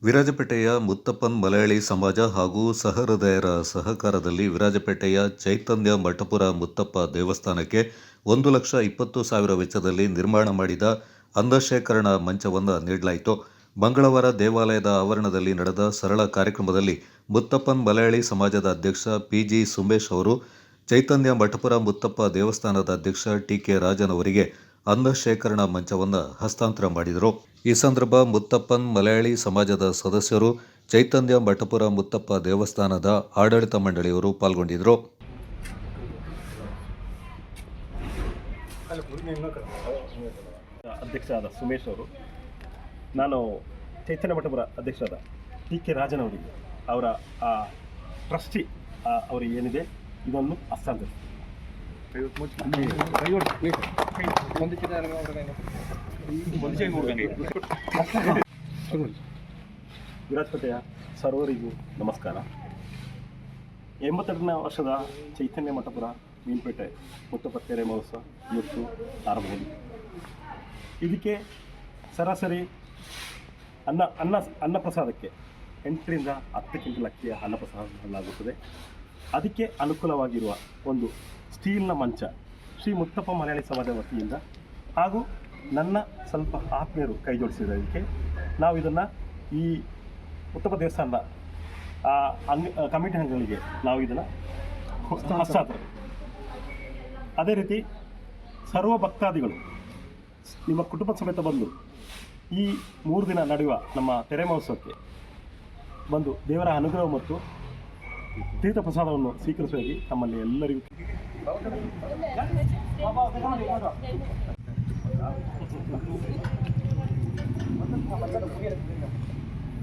ವಿರಾಜಪೇಟೆಯ ಮುತ್ತಪ್ಪನ್ ಮಲಯಾಳಿ ಸಮಾಜ ಹಾಗೂ ಸಹೃದಯರ ಸಹಕಾರದಲ್ಲಿ ವಿರಾಜಪೇಟೆಯ ಚೈತನ್ಯ ಮಠಪುರ ಮುತ್ತಪ್ಪ ದೇವಸ್ಥಾನಕ್ಕೆ 1,20,000 ವೆಚ್ಚದಲ್ಲಿ ನಿರ್ಮಾಣ ಮಾಡಿದ ಅನ್ನಶೇಖರಣಾ ಮಂಚವನ್ನು ನೀಡಲಾಯಿತು. ಮಂಗಳವಾರ ದೇವಾಲಯದ ಆವರಣದಲ್ಲಿ ನಡೆದ ಸರಳ ಕಾರ್ಯಕ್ರಮದಲ್ಲಿ ಮುತ್ತಪ್ಪನ್ ಮಲಯಾಳಿ ಸಮಾಜದ ಅಧ್ಯಕ್ಷ ಪಿ.ಜಿ. ಸುಮೇಶ್ ಅವರು ಚೈತನ್ಯ ಮಠಪುರ ಮುತ್ತಪ್ಪ ದೇವಸ್ಥಾನದ ಅಧ್ಯಕ್ಷ ಟಿ.ಕೆ. ರಾಜನ್ ಅವರಿಗೆ ಅನ್ನಶೇಖರಣಾ ಮಂಚವನ್ನು ಹಸ್ತಾಂತರ ಮಾಡಿದರು. ಈ ಸಂದರ್ಭ ಮುತ್ತಪ್ಪನ್ ಮಲಯಾಳಿ ಸಮಾಜದ ಸದಸ್ಯರು, ಚೈತನ್ಯ ಮಠಪುರ ಮುತ್ತಪ್ಪ ದೇವಸ್ಥಾನದ ಆಡಳಿತ ಮಂಡಳಿಯವರು ಪಾಲ್ಗೊಂಡಿದ್ದರು. ಅಧ್ಯಕ್ಷರಾದ ಸುಮೇಶ್ ಅವರು, ನಾನು ಚೈತನ್ಯ ಮಠಪುರ ಅಧ್ಯಕ್ಷರಾದ ಟಿ.ಕೆ. ರಾಜನ್ ಅವರಿಗೆ ಅವರ ಟ್ರಸ್ಟಿ ಅವರಿಗೆ ಏನಿದೆ ಇದನ್ನು ಹಸ್ತಾಂತರಿಸಿ ವಿರಾಜಪೇಟೆಯ ಸರ್ವರಿಗೂ ನಮಸ್ಕಾರ. 82ನೇ ವರ್ಷದ ಚೈತನ್ಯ ಮಠಪುರ ಮೀನ್ಪೇಟೆ ಮುತ್ತಪ್ಪ ತೆರೆ ಮಹೋತ್ಸವ ಇವತ್ತು ಆರಂಭಗೊಂಡಿದೆ. ಇದಕ್ಕೆ ಸರಾಸರಿ ಅನ್ನಪ್ರಸಾದಕ್ಕೆ 8ರಿಂದ 10 ಕ್ವಿಂಟಲ್ ಅಕ್ಕಿಯ ಅನ್ನಪ್ರಸಾದಲಾಗುತ್ತದೆ. ಅದಕ್ಕೆ ಅನುಕೂಲವಾಗಿರುವ ಒಂದು ಸ್ಟೀಲ್ನ ಮಂಚ ಶ್ರೀ ಮುತ್ತಪ್ಪ ಮಲಯಾಳಿ ಸಮಾಜ ವತಿಯಿಂದ ಹಾಗೂ ನನ್ನ ಸ್ವಲ್ಪ ಆತ್ಮೀಯರು ಕೈ ಜೋಡಿಸಿದ್ದಕ್ಕೆ ನಾವು ಇದನ್ನು ಈ ಮುತ್ತಪ್ಪ ದೇವಸ್ಥಾನದ ಕಮಿಟಿ ಅಂಗಗಳಿಗೆ ನಾವು ಇದನ್ನು ಹಸ್ತಾಂತರ. ಅದೇ ರೀತಿ ಸರ್ವ ಭಕ್ತಾದಿಗಳು ನಿಮ್ಮ ಕುಟುಂಬ ಸಮೇತ ಬಂದು ಈ 3 ದಿನ ನಡೆಯುವ ನಮ್ಮ ತೆರೆ ಮಹೋತ್ಸವಕ್ಕೆ ಬಂದು ದೇವರ ಅನುಗ್ರಹ ಮತ್ತು ತೀರ್ಥ ಪ್ರಸಾದವನ್ನು ಸ್ವೀಕರಿಸುವಾಗಿ ತಮ್ಮಲ್ಲಿ ಎಲ್ಲರಿಗೂ